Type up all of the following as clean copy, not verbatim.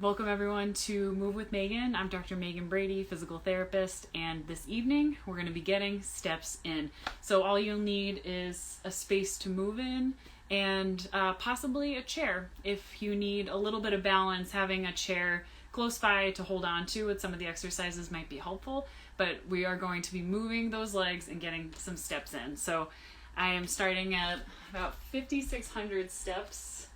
Welcome everyone to Move with Maegen. I'm Dr. Maegen Brady, physical therapist, and this evening we're going to be getting steps in. So all you'll need is a space to move in and possibly a chair. If you need a little bit of balance, having a chair close by to hold on to with some of the exercises might be helpful, but we are going to be moving those legs and getting some steps in. So I am starting at about 5,600 steps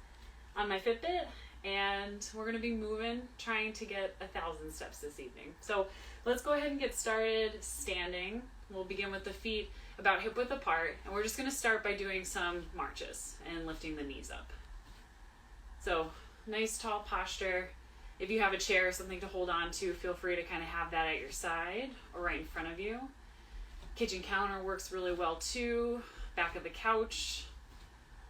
on my Fitbit, and we're going to be moving, trying to get 1,000 steps this evening. So let's go ahead and get started standing. We'll begin with the feet about hip width apart, and we're just going to start by doing some marches and lifting the knees up. So nice tall posture. If you have a chair or something to hold on to, feel free to kind of have that at your side or right in front of you. Kitchen counter works really well too. Back of the couch.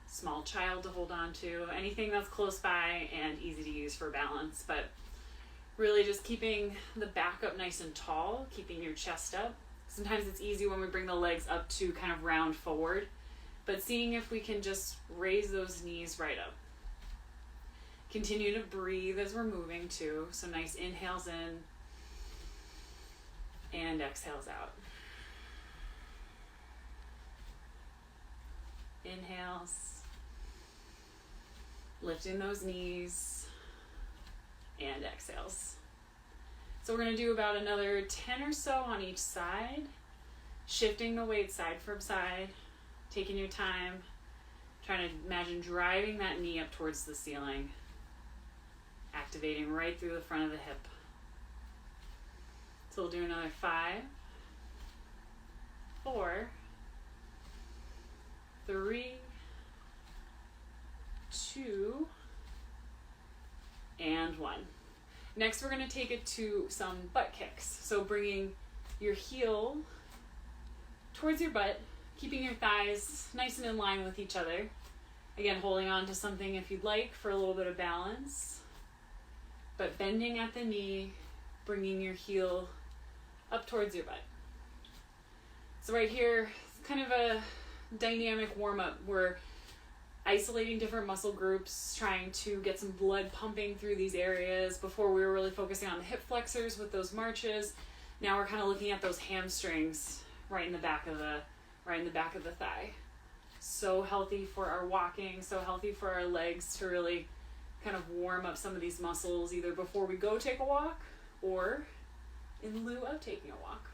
Small child to hold on to, anything that's close by and easy to use for balance, but really just keeping the back up nice and tall, keeping your chest up. Sometimes it's easy when we bring the legs up to kind of round forward, but seeing if we can just raise those knees right up. Continue to breathe as we're moving too, so nice inhales in and exhales out. Inhales. Lifting those knees, and exhales. So we're going to do about another 10 or so on each side, shifting the weight side from side, taking your time, trying to imagine driving that knee up towards the ceiling, activating right through the front of the hip. So we'll do another 5, 4, 3, 2, and 1. Next, we're going to take it to some butt kicks. So bringing your heel towards your butt, keeping your thighs nice and in line with each other. Again, holding on to something if you'd like for a little bit of balance. But bending at the knee, bringing your heel up towards your butt. So right here, it's kind of a dynamic warm-up. We're isolating different muscle groups, trying to get some blood pumping through these areas. Before we were really focusing on the hip flexors with those marches. Now we're kind of looking at those hamstrings right in the back of the thigh. So healthy for our walking, so healthy for our legs to really kind of warm up some of these muscles either before we go take a walk or in lieu of taking a walk.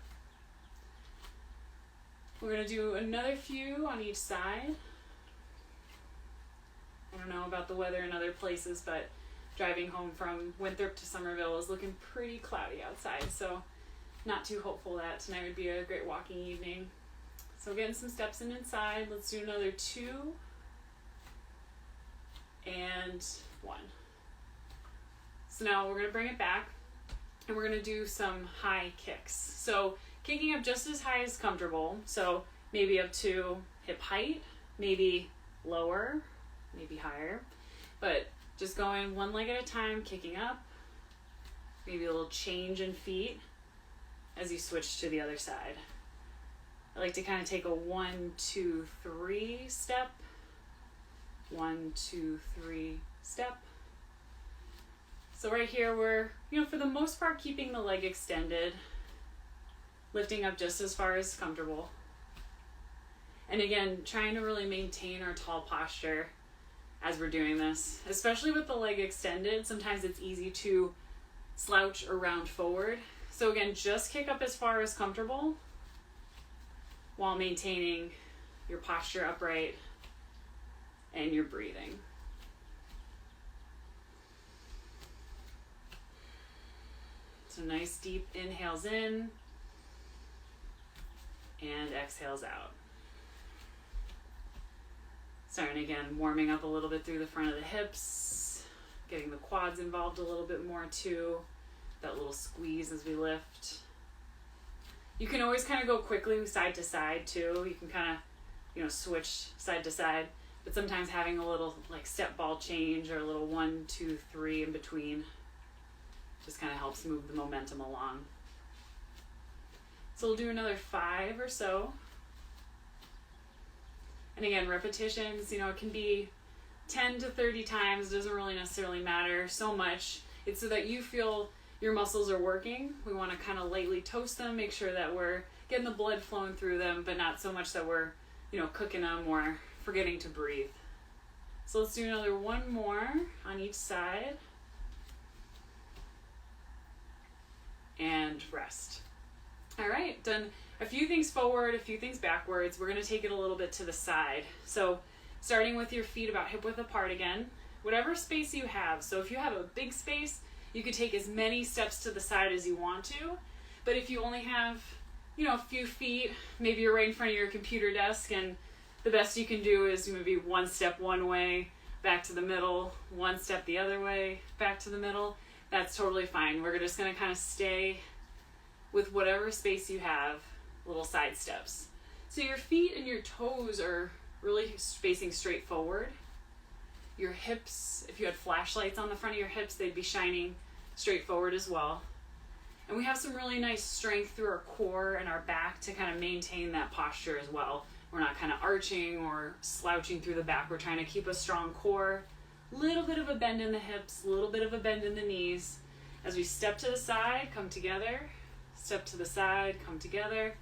We're going to do another few on each side. I don't know about the weather in other places, but driving home from Winthrop to Somerville is looking pretty cloudy outside, so not too hopeful that tonight would be a great walking evening. So getting some steps in inside. Let's do another 2 and 1. So now we're going to bring it back and we're going to do some high kicks. So kicking up just as high as comfortable, so maybe up to hip height, maybe lower, maybe higher, but just going one leg at a time, kicking up, maybe a little change in feet as you switch to the other side. I like to kind of take a 1, 2, 3 step, 1, 2, 3 step. So right here we're, for the most part keeping the leg extended, lifting up just as far as comfortable. And again, trying to really maintain our tall posture as we're doing this, especially with the leg extended. Sometimes it's easy to slouch or round forward. So again, just kick up as far as comfortable while maintaining your posture upright and your breathing. So nice deep inhales in and exhales out. Starting again, warming up a little bit through the front of the hips, getting the quads involved a little bit more too, that little squeeze as we lift. You can always kind of go quickly side to side too. You can kind of, switch side to side, but sometimes having a little like step ball change or a little 1, 2, 3 in between just kind of helps move the momentum along. So we'll do another 5 or so. And again, repetitions, it can be 10 to 30 times. It doesn't really necessarily matter so much. It's so that you feel your muscles are working. We want to kind of lightly toast them, make sure that we're getting the blood flowing through them, but not so much that we're, cooking them or forgetting to breathe. So let's do another one more on each side. And rest. All right, done a few things forward, a few things backwards. We're going to take it a little bit to the side. So starting with your feet about hip width apart again, whatever space you have. So if you have a big space, you could take as many steps to the side as you want to. But if you only have, a few feet, maybe you're right in front of your computer desk, and the best you can do is maybe one step one way, back to the middle, one step the other way, back to the middle. That's totally fine. We're just going to kind of stay with whatever space you have, little side steps. So your feet and your toes are really facing straight forward. Your hips, if you had flashlights on the front of your hips, they'd be shining straight forward as well. And we have some really nice strength through our core and our back to kind of maintain that posture as well. We're not kind of arching or slouching through the back. We're trying to keep a strong core. Little bit of a bend in the hips, a little bit of a bend in the knees. As we step to the side, come together, step to the side, come together,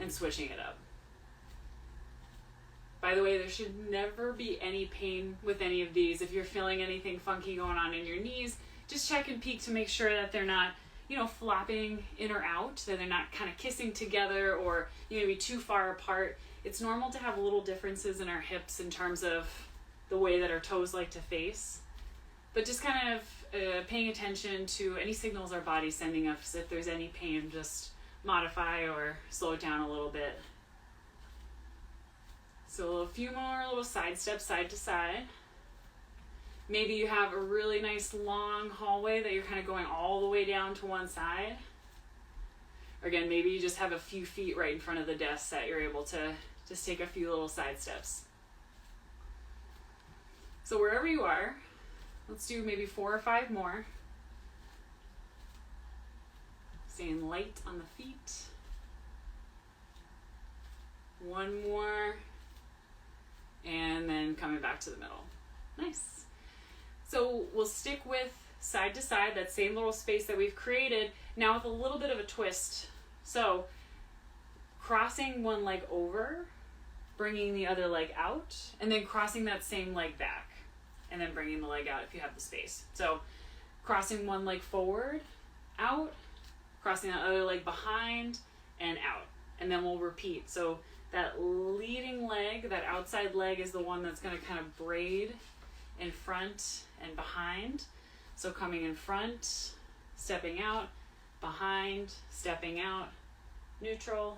and switching it up. By the way, there should never be any pain with any of these. If you're feeling anything funky going on in your knees, just check and peek to make sure that they're not, flopping in or out, that they're not kind of kissing together or, maybe too far apart. It's normal to have little differences in our hips in terms of the way that our toes like to face. But just kind of paying attention to any signals our body's sending us. If there's any pain, just modify or slow it down a little bit. So a few more little side steps, side to side. Maybe you have a really nice long hallway that you're kind of going all the way down to one side. Or again, maybe you just have a few feet right in front of the desk that you're able to just take a few little side steps. So wherever you are, let's do maybe 4 or 5 more. Staying light on the feet. One more. And then coming back to the middle. Nice. So we'll stick with side to side, that same little space that we've created, now with a little bit of a twist. So crossing one leg over, bringing the other leg out, and then crossing that same leg back, and then bringing the leg out if you have the space. So crossing one leg forward, out, crossing that other leg behind, and out. And then we'll repeat. So that leading leg, that outside leg, is the one that's going to kind of braid in front and behind. So coming in front, stepping out, behind, stepping out, neutral,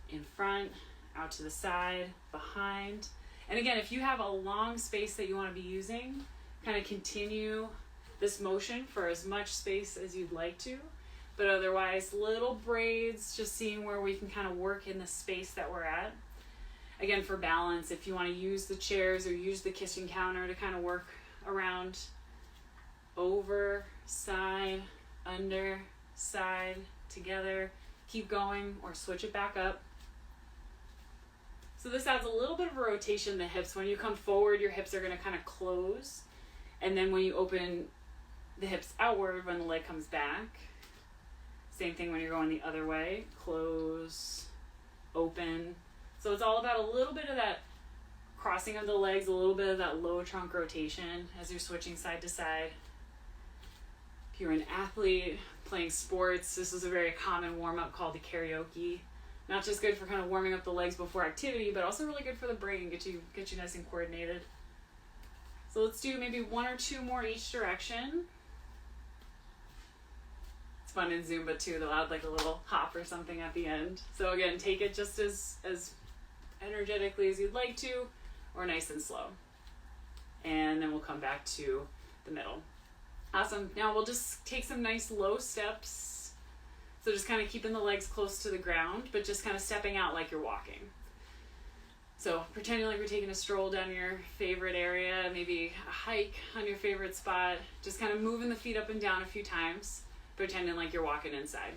in front, out to the side, behind. And again, if you have a long space that you want to be using, kind of continue this motion for as much space as you'd like to. But otherwise, little braids, just seeing where we can kind of work in the space that we're at. Again, for balance, if you want to use the chairs or use the kitchen counter to kind of work around, over, side, under, side, together, keep going, or switch it back up. So this adds a little bit of a rotation in the hips. When you come forward, your hips are going to kind of close. And then when you open the hips outward, when the leg comes back, same thing when you're going the other way, close, open. So it's all about a little bit of that crossing of the legs, a little bit of that low trunk rotation as you're switching side to side. If you're an athlete playing sports, this is a very common warm-up called the karaoke. Not just good for kind of warming up the legs before activity, but also really good for the brain, get you nice and coordinated. So let's do maybe 1 or 2 more each direction. It's fun in Zumba too, they'll add like a little hop or something at the end. So again, take it just as energetically as you'd like to, or nice and slow. And then we'll come back to the middle. Awesome. Now we'll just take some nice low steps. So just kind of keeping the legs close to the ground, but just kind of stepping out like you're walking. So pretending like we're taking a stroll down your favorite area, maybe a hike on your favorite spot, just kind of moving the feet up and down a few times, pretending like you're walking inside.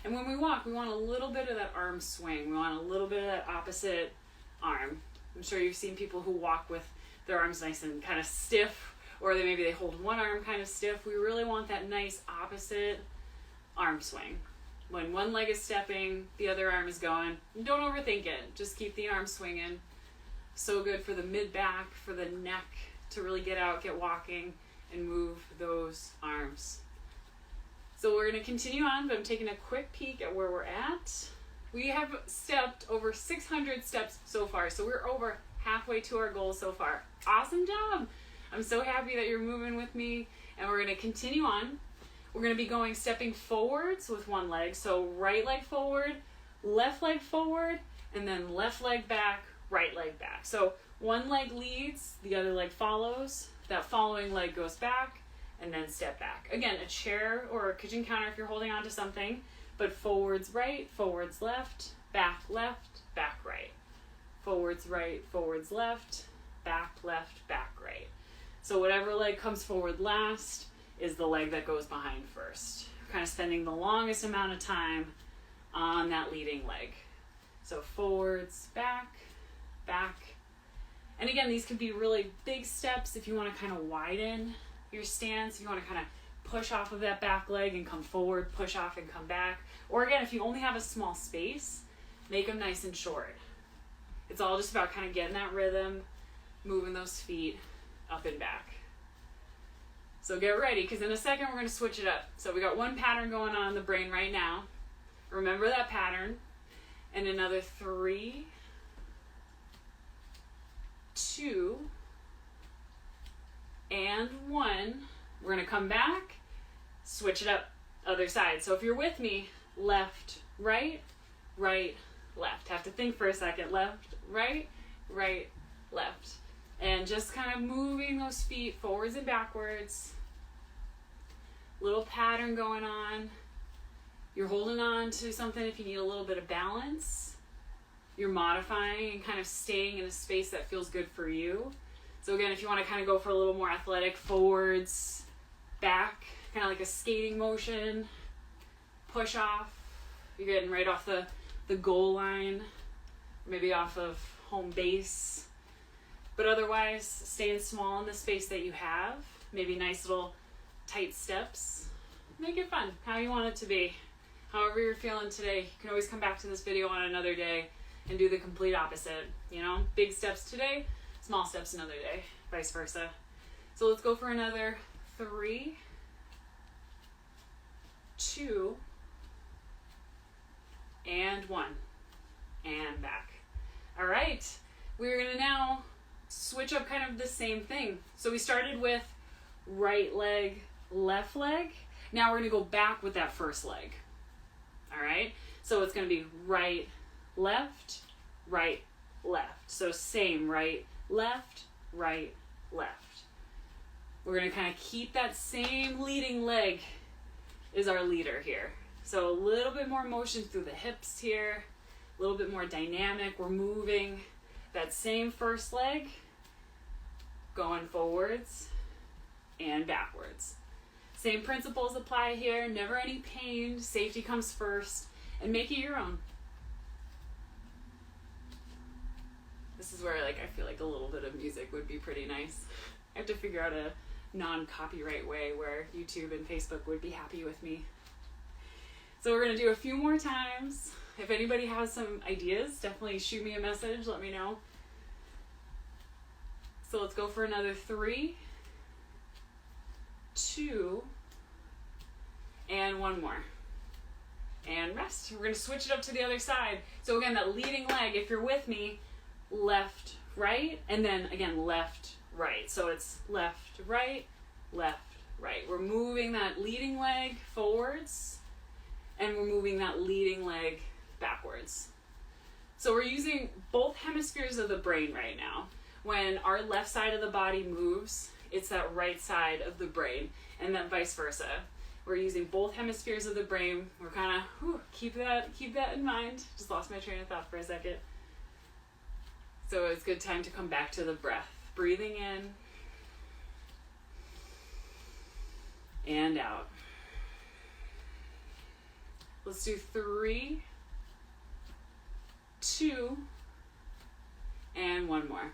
And when we walk, we want a little bit of that arm swing. We want a little bit of that opposite arm. I'm sure you've seen people who walk with their arms nice and kind of stiff or maybe they hold one arm kind of stiff. We really want that nice opposite arm swing. When one leg is stepping, the other arm is going. Don't overthink it. Just keep the arm swinging. So good for the mid-back, for the neck to really get out, get walking, and move those arms. So we're going to continue on, but I'm taking a quick peek at where we're at. We have stepped over 600 steps so far, so we're over halfway to our goal so far. Awesome job! I'm so happy that you're moving with me, and we're going to continue on. We're going to be stepping forwards with one leg, so right leg forward, and then left leg back, right leg back. So one leg leads, the other leg follows, that following leg goes back, and then step back. Again, a chair or a kitchen counter if you're holding on to something, but forwards right, forwards left, back right. Forwards right, forwards left, back right. So whatever leg comes forward last is the leg that goes behind first. We're kind of spending the longest amount of time on that leading leg. So forwards, back. And again, these could be really big steps if you want to kind of widen your stance. If you want to kind of push off of that back leg and come forward, push off and come back. Or again, if you only have a small space, make them nice and short. It's all just about kind of getting that rhythm, moving those feet up and back. So get ready, because in a second we're going to switch it up. So we got one pattern going on in the brain right now. Remember that pattern. And another 3, 2, and 1. We're going to come back, switch it up, other side. So if you're with me, left, right, left. Have to think for a second. Left, right, left. And just kind of moving those feet forwards and backwards. Little pattern going on. You're holding on to something if you need a little bit of balance. You're modifying and kind of staying in a space that feels good for you. So again, if you want to kind of go for a little more athletic, forwards, back, kind of like a skating motion, push off. You're getting right off the goal line, maybe off of home base. But otherwise, staying small in the space that you have. Maybe nice little tight steps. Make it fun, how you want it to be. However you're feeling today, you can always come back to this video on another day and do the complete opposite. You know, big steps today, small steps another day, vice versa. So let's go for another 3, 2, and 1. And back. All right, we're gonna now switch up kind of the same thing. So we started with right leg, left leg. Now we're gonna go back with that first leg. All right, so it's gonna be right, left. So same, right, left. We're gonna kind of keep that same leading leg is our leader here. So a little bit more motion through the hips here, a little bit more dynamic. We're moving that same first leg, going forwards and backwards. Same principles apply here, never any pain, safety comes first, and make it your own. This is where I feel like a little bit of music would be pretty nice. I have to figure out a non-copyright way where YouTube and Facebook would be happy with me. So we're gonna do a few more times. If anybody has some ideas, definitely shoot me a message, let me know. So let's go for another 3, 2, and 1 more. And rest. We're gonna switch it up to the other side. So again, that leading leg, if you're with me, left, right, and then again, left, right. So it's left, right. We're moving that leading leg forwards, and we're moving that leading leg backwards. So we're using both hemispheres of the brain right now. When our left side of the body moves, it's that right side of the brain, and then vice versa. We're using both hemispheres of the brain. We're kind of, keep that in mind. Just lost my train of thought for a second. So it's a good time to come back to the breath. Breathing in and out. Let's do 3, 2, and 1 more.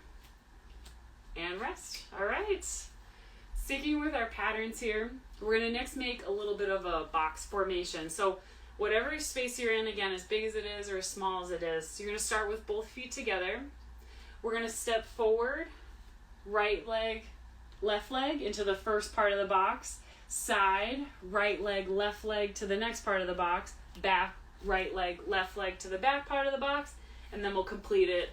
And rest. All right. Sticking with our patterns here, we're going to next make a little bit of a box formation. So whatever space you're in, again, as big as it is or as small as it is, you're going to start with both feet together. We're going to step forward, right leg, left leg into the first part of the box, side, right leg, left leg to the next part of the box, back, right leg, left leg to the back part of the box, and then we'll complete it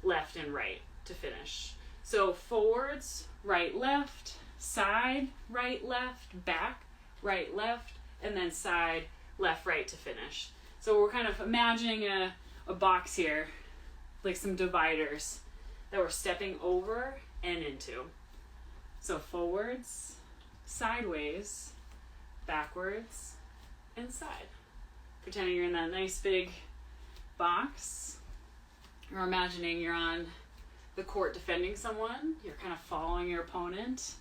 left and right to finish. So forwards, right, left, side, right, left, back, right, left, and then side, left, right to finish. So we're kind of imagining a box here, like some dividers that we're stepping over and into. So forwards, sideways, backwards, and side. Pretending you're in that nice big box, or imagining you're on the court defending someone. You're kind of following your opponent.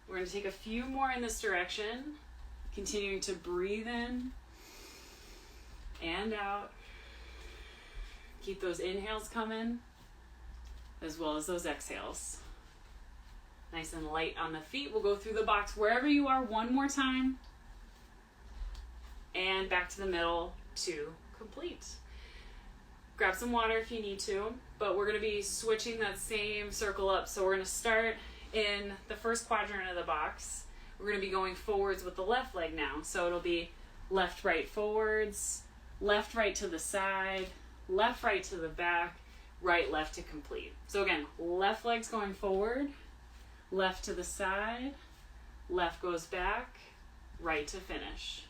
We're going to take a few more in this direction, continuing to breathe in and out. Keep those inhales coming, as well as those exhales. Nice and light on the feet. We'll go through the box wherever you are one more time. And back to the middle to complete. Grab some water if you need to, but we're going to be switching that same circle up. So we're going to start in the first quadrant of the box. We're going to be going forwards with the left leg now. So it'll be left, right, forwards, left, right to the side, left, right to the back, right, left to complete. So again, left leg's going forward, left to the side, left goes back, right to finish.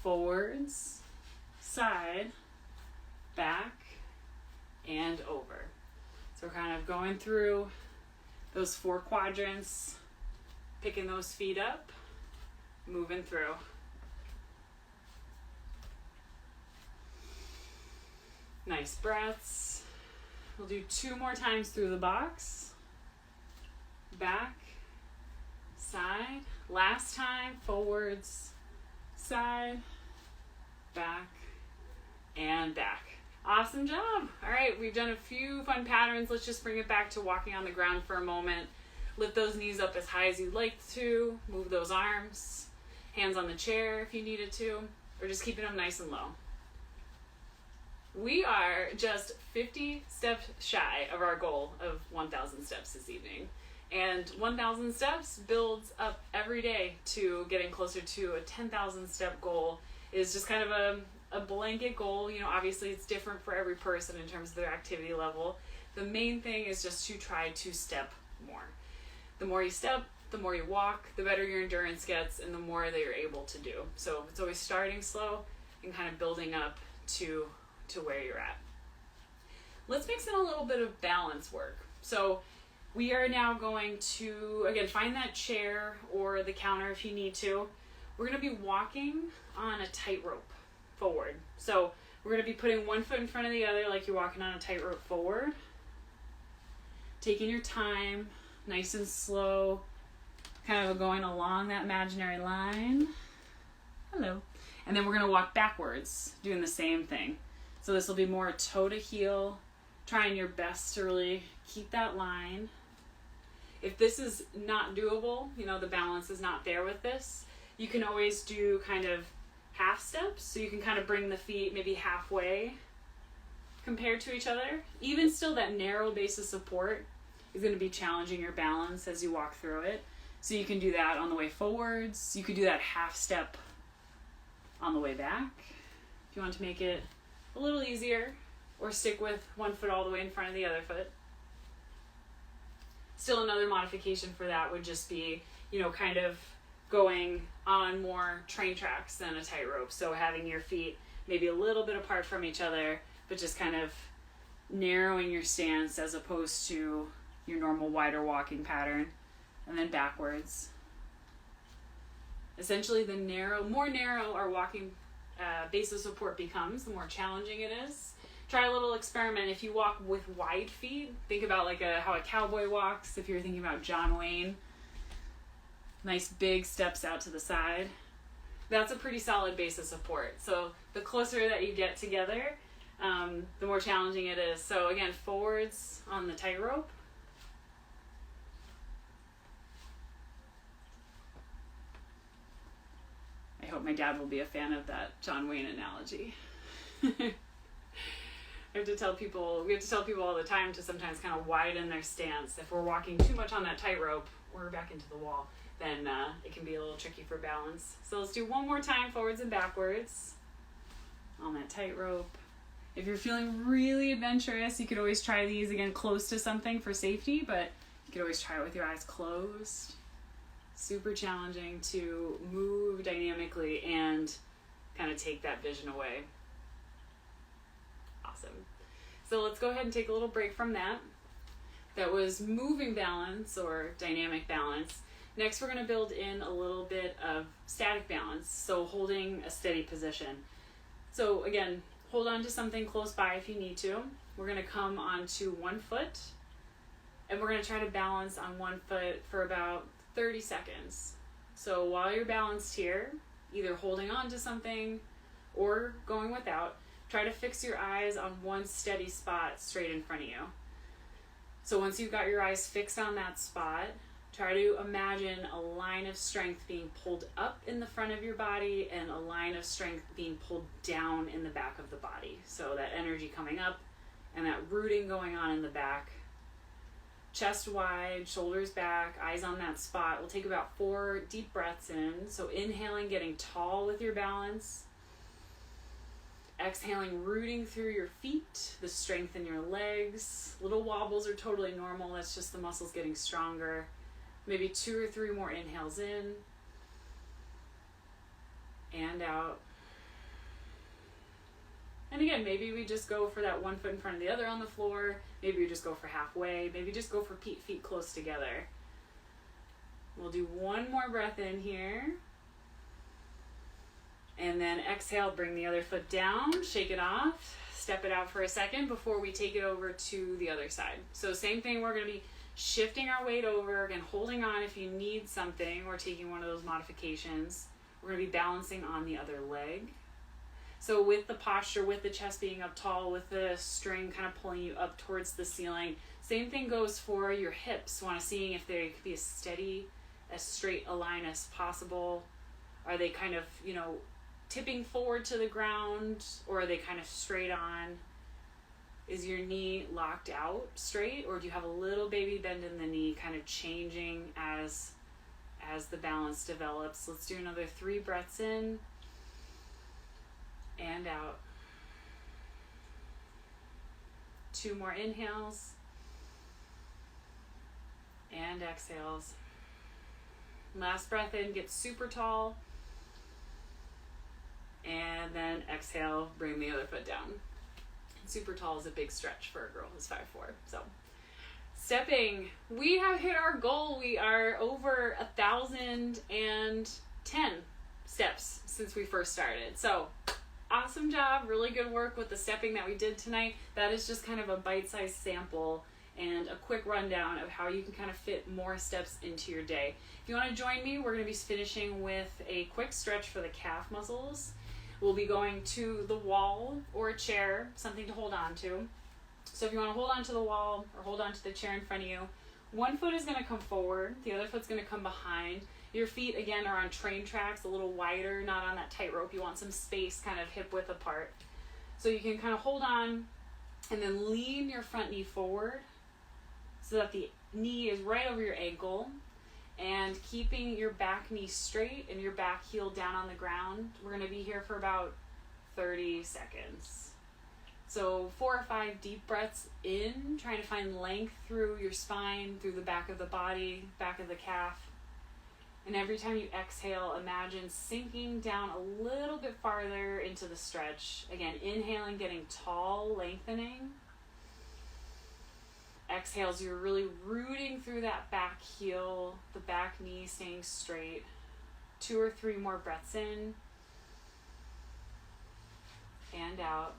Forwards, side, back, and over. So we're kind of going through those 4 quadrants, picking those feet up, moving through. Nice breaths. We'll do 2 more times through the box. Back, side. Last time, forwards, side, back, and back. Awesome job. All right, we've done a few fun patterns. Let's just bring it back to walking on the ground for a moment. Lift those knees up as high as you'd like to. Move those arms. Hands on the chair if you needed to, or just keeping them nice and low. We are just 50 steps shy of our goal of 1,000 steps this evening. And 1,000 steps builds up every day to getting closer to a 10,000 step goal. Is just kind of a blanket goal. You know, obviously it's different for every person in terms of their activity level. The main thing is just to try to step more. The more you step, the more you walk, the better your endurance gets, and the more that you're able to do. So it's always starting slow and kind of building up to where you're at. Let's mix in a little bit of balance work. So we are now going to, again, find that chair or the counter if you need to. We're going to be walking on a tightrope forward. So we're going to be putting one foot in front of the other like you're walking on a tightrope forward. Taking your time, nice and slow, kind of going along that imaginary line. Hello. And then we're going to walk backwards, doing the same thing. So this will be more toe to heel, trying your best to really keep that line. If this is not doable, you know, the balance is not there with this, you can always do kind of half steps. So you can kind of bring the feet maybe halfway compared to each other. Even still, that narrow base of support is going to be challenging your balance as you walk through it. So you can do that on the way forwards. You could do that half step on the way back if you want to make it a little easier, or stick with one foot all the way in front of the other foot. Still, another modification for that would just be, you know, kind of going on more train tracks than a tightrope. So having your feet maybe a little bit apart from each other, but just kind of narrowing your stance as opposed to your normal wider walking pattern. And then backwards. Essentially, the more narrow our walking base of support becomes, the more challenging it is. Try a little experiment. If you walk with wide feet, think about like how a cowboy walks. If you're thinking about John Wayne, nice big steps out to the side. That's a pretty solid base of support. So the closer that you get together, the more challenging it is. So again, forwards on the tightrope, I hope my dad will be a fan of that John Wayne analogy. We have to tell people all the time to sometimes kind of widen their stance. If we're walking too much on that tightrope, we're back into the wall, then it can be a little tricky for balance. So let's do one more time, forwards and backwards on that tightrope. If you're feeling really adventurous, you could always try these again close to something for safety, but you could always try it with your eyes closed. Super challenging to move dynamically and kind of take that vision away. Awesome. So let's go ahead and take a little break from that. That was moving balance or dynamic balance. Next, we're going to build in a little bit of static balance, so holding a steady position. So again, hold on to something close by if you need to. We're going to come onto one foot, and we're going to try to balance on one foot for about 30 seconds. So while you're balanced here, either holding on to something or going without, try to fix your eyes on one steady spot straight in front of you. So once you've got your eyes fixed on that spot, try to imagine a line of strength being pulled up in the front of your body and a line of strength being pulled down in the back of the body. So that energy coming up and that rooting going on in the back. Chest wide, shoulders back, eyes on that spot. We'll take about 4 deep breaths in. So inhaling, getting tall with your balance. Exhaling, rooting through your feet, the strength in your legs. Little wobbles are totally normal. That's just the muscles getting stronger. Maybe 2 or 3 more inhales in and out. And again, maybe we just go for that one foot in front of the other on the floor. Maybe we just go for halfway. Maybe just go for feet close together. We'll do one more breath in here. And then exhale, bring the other foot down, shake it off, step it out for a second before we take it over to the other side. So same thing, we're going to be shifting our weight over, again, holding on if you need something or taking one of those modifications. We're going to be balancing on the other leg. So with the posture, with the chest being up tall, with the string kind of pulling you up towards the ceiling, same thing goes for your hips. Want to see if they could be as steady, as straight a line as possible. Are they kind of, tipping forward to the ground, or are they kind of straight on? Is your knee locked out straight, or do you have a little baby bend in the knee kind of changing as the balance develops? Let's do another 3 breaths in and out. 2 more inhales and exhales. Last breath in, get super tall. And then exhale, bring the other foot down. Super tall is a big stretch for a girl who's 5'4". So stepping, we have hit our goal. We are over 1,010 steps since we first started. So awesome job, really good work with the stepping that we did tonight. That is just kind of a bite-sized sample and a quick rundown of how you can kind of fit more steps into your day. If you want to join me, we're going to be finishing with a quick stretch for the calf muscles. We'll be going to the wall or a chair, something to hold on to. So if you want to hold on to the wall or hold on to the chair in front of you, one foot is going to come forward, the other foot's going to come behind. Your feet, again, are on train tracks, a little wider, not on that tightrope. You want some space kind of hip width apart. So you can kind of hold on and then lean your front knee forward so that the knee is right over your ankle, and keeping your back knee straight and your back heel down on the ground. We're going to be here for about 30 seconds. So 4 or 5 deep breaths in, trying to find length through your spine, through the back of the body, back of the calf. And every time you exhale, imagine sinking down a little bit farther into the stretch. Again, inhaling, getting tall, lengthening. Exhales, you're really rooting through that back heel, the back knee staying straight. 2 or 3 more breaths in and out.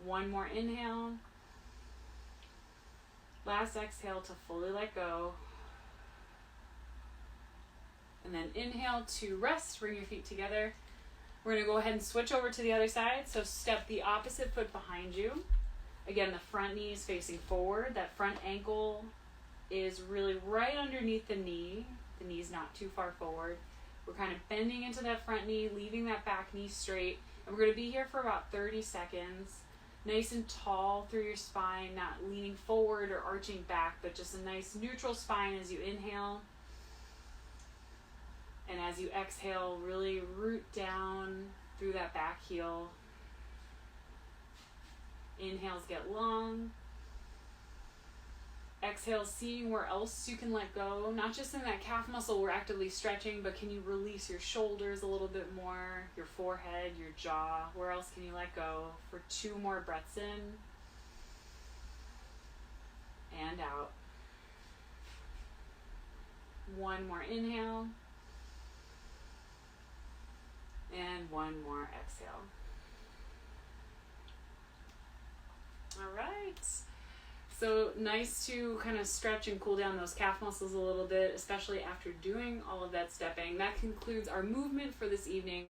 1 more inhale. Last exhale to fully let go. And then inhale to rest, bring your feet together. We're going to go ahead and switch over to the other side. So step the opposite foot behind you. Again, the front knee is facing forward. That front ankle is really right underneath the knee. the knees not too far forward. We're kind of bending into that front knee, leaving that back knee straight. And we're going to be here for about 30 seconds. Nice and tall through your spine, not leaning forward or arching back, but just a nice neutral spine as you inhale. And as you exhale, really root down through that back heel. Inhales get long. Exhale, seeing where else you can let go. Not just in that calf muscle we're actively stretching, but can you release your shoulders a little bit more, your forehead, your jaw? Where else can you let go? For 2 more breaths in and out. 1 more inhale. And 1 more exhale. All right. So nice to kind of stretch and cool down those calf muscles a little bit, especially after doing all of that stepping. That concludes our movement for this evening.